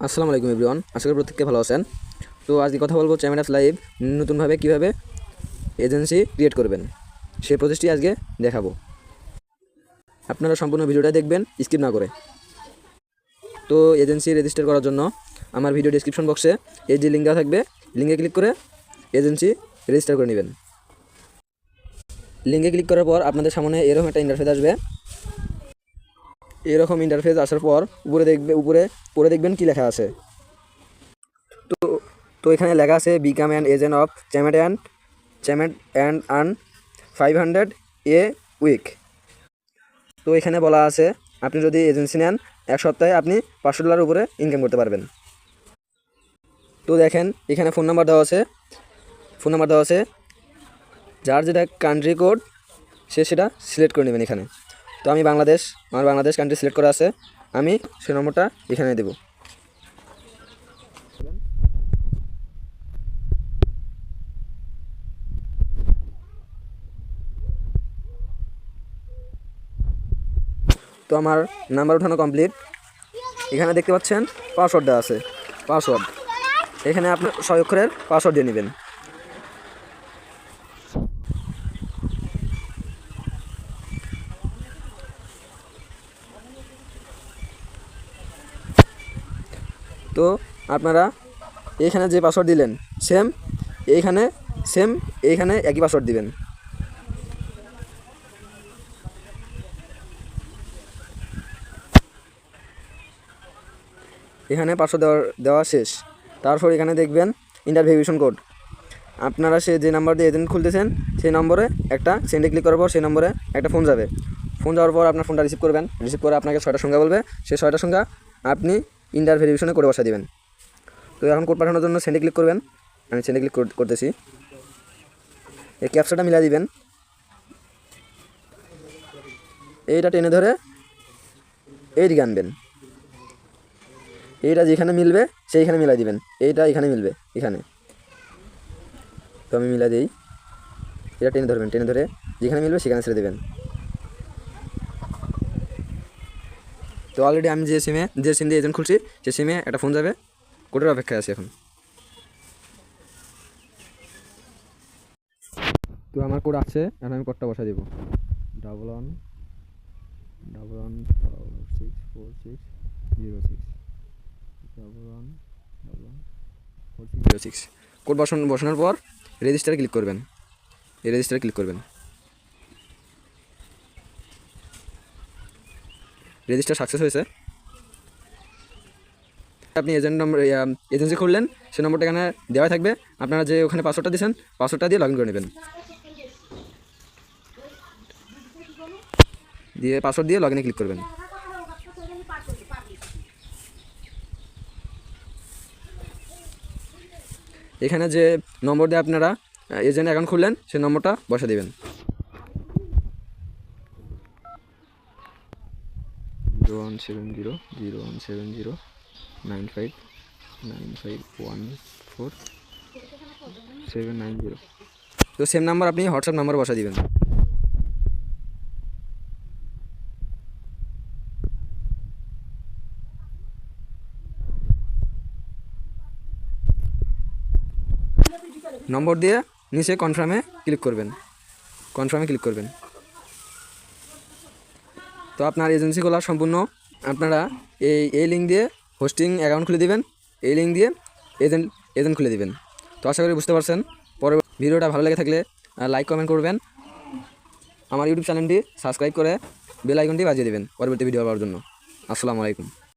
আসসালামু আলাইকুম এভরিওয়ান, আশা করি প্রত্যেককে ভালো আছেন। তো আজকে কথা বলবো চ্যামেরাস লাইভ নতুনভাবে কীভাবে এজেন্সি ক্রিয়েট করবেন সেই প্রসেসটি আজকে দেখাবো। আপনারা সম্পূর্ণ ভিডিওটা দেখবেন স্কিপ না করে। তো এজেন্সি রেজিস্টার করার জন্য আমার ভিডিও ডেসক্রিপশন বক্সে এই যে লিঙ্ক দেওয়া থাকবে, লিঙ্কে ক্লিক করে এজেন্সি রেজিস্টার করে নেবেন। লিঙ্কে ক্লিক করার পর আপনাদের সামনে এরকম একটা ইন্টারফেস আসবে। এরকম ইন্টারফেস আসার পর উপরে দেখবেন কি লেখা আছে। তো এখানে লেখা আছে become an agent of Chamet and earn 500 a week. তো এখানে বলা আছে আপনি যদি এজেন্সি নেন 1 সপ্তাহে আপনি $500 উপরে ইনকাম করতে পারবেন। তো দেখেন এখানে ফোন নাম্বার দেওয়া আছে, যার যেটা কান্ট্রি কোড সে সেটা সিলেক্ট করে নেবেন এখানে। তো আমি আমার বাংলাদেশ কান্ট্রি সিলেক্ট করা আছে, আমি সেই নম্বরটা এখানে দেব। তো আমার নাম্বার উঠানো কমপ্লিট। এখানে দেখতে পাচ্ছেন পাসওয়ার্ড দেওয়া আছে। এখানে আপনি 6 অক্ষরের পাসওয়ার্ড দিয়ে নেবেন। তো আপনারা এইখানে যে পাসওয়ার্ড দিলেন এইখানে একই পাসওয়ার্ড দিবেন। এখানে পাসওয়ার্ড দেওয়া শেষ। তারপর এখানে দেখবেন ইন্টারভেরিফিকেশন কোড। আপনারা যে নাম্বার দিয়ে এজেন্ট খুলতেছেন সেই নম্বরে একটা সেন্ডে ক্লিক করার পর সেই নম্বরে একটা ফোন যাবে। ফোন যাওয়ার পর আপনার ফোনটা রিসিভ করে আপনাকে 6টা সংখ্যা বলবে। সেই 6টা সংখ্যা আপনি ইন্টারভেরিফিকেশনে কোডে বসা দিবেন। তো এখন কোড পাঠানোর জন্য সেন্ডে ক্লিক করবেন। আমি সেন্ডে ক্লিক করতেছি। এই ক্যাপচাটা মিলা দিবেন। এইটা টেনে ধরে এইদিকে আনবেন। এইটা যেখানে মিলবে সেইখানে মিলাই দিবেন। এইটা এখানে মিলবে এখানে। তো আমি মিলা দিই। এটা টেনে ধরে যেখানে মিলবে সেখানে ছেড়ে দেবেন। তো অলরেডি আমি যে সিম দিয়ে এজেন্ট খুলছি সে সিমে একটা ফোন যাবে। কোডের অপেক্ষায় আছি এখন। তো আমার কোড আছে, এখন আমি কোডটা বসাই দেবো। 11464606 কোড বসানোর পর রেজিস্টারে ক্লিক করবেন। রেজিস্টার সাকসেস হয়েছে। আপনি এজেন্সি খুললেন, সে নম্বরটা এখানে দেওয়া থাকবে। আপনারা যে ওখানে পাসওয়ার্ডটা দিয়েছেন পাসওয়ার্ডটা দিয়ে লগ ইন করে নেবেন। পাসওয়ার্ড দিয়ে লগ ইনে ক্লিক করবেন। এখানে যে নম্বর দিয়ে আপনারা এজেন্ট অ্যাকাউন্ট খুললেন সেই নম্বরটা বসে দেবেন। 01700959514790। তো সেম নাম্বার আপনি হোয়াটসঅ্যাপ নাম্বার বসা দিবেন। নম্বর দিয়ে নিচে কনফার্মে ক্লিক করবেন। তো আপনার এজেন্সি খোলা সম্পূর্ণ। আপনারা এই লিঙ্ক দিয়ে হোস্টিং অ্যাকাউন্ট খুলে দিবেন, এই লিঙ্ক দিয়ে এজেন্ট খুলে দিবেন। তো আশা করি বুঝতে পারছেন। পরে ভিডিওটা ভালো লেগে থাকলে লাইক কমেন্ট করবেন। আমার ইউটিউব চ্যানেলটি সাবস্ক্রাইব করে বেল আইকনটি বাজিয়ে দেবেন পরবর্তী ভিডিও পাওয়ার জন্য। আসসালামু আলাইকুম।